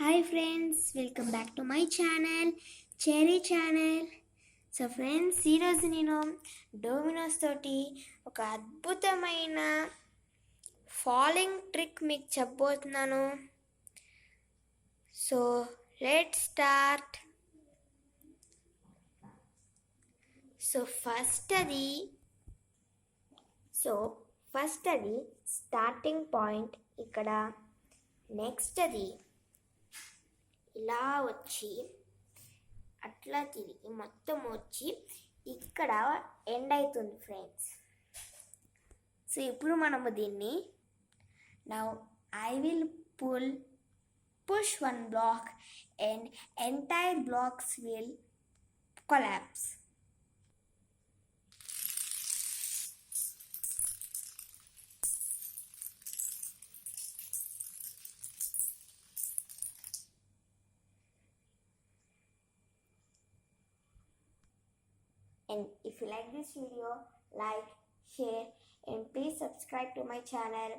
Hi friends, welcome back to my channel, Cherry channel. So friends, ఈరోజు నేను Domino's తోటి ఒక అద్భుతమైన ఫాలింగ్ ట్రిక్ మీకు చెప్పబోతున్నాను. So let start. So first అది స్టార్టింగ్ పాయింట్ ఇక్కడ. నెక్స్ట్ అది ఇలా వచ్చి అట్లా తిరిగి మొత్తం వచ్చి ఇక్కడ ఎండ్ అవుతుంది ఫ్రెండ్స్. సో ఇప్పుడు మనము దీన్ని now I will push one block and entire blocks will collapse. And if you like this video, like, share, and please subscribe to my channel.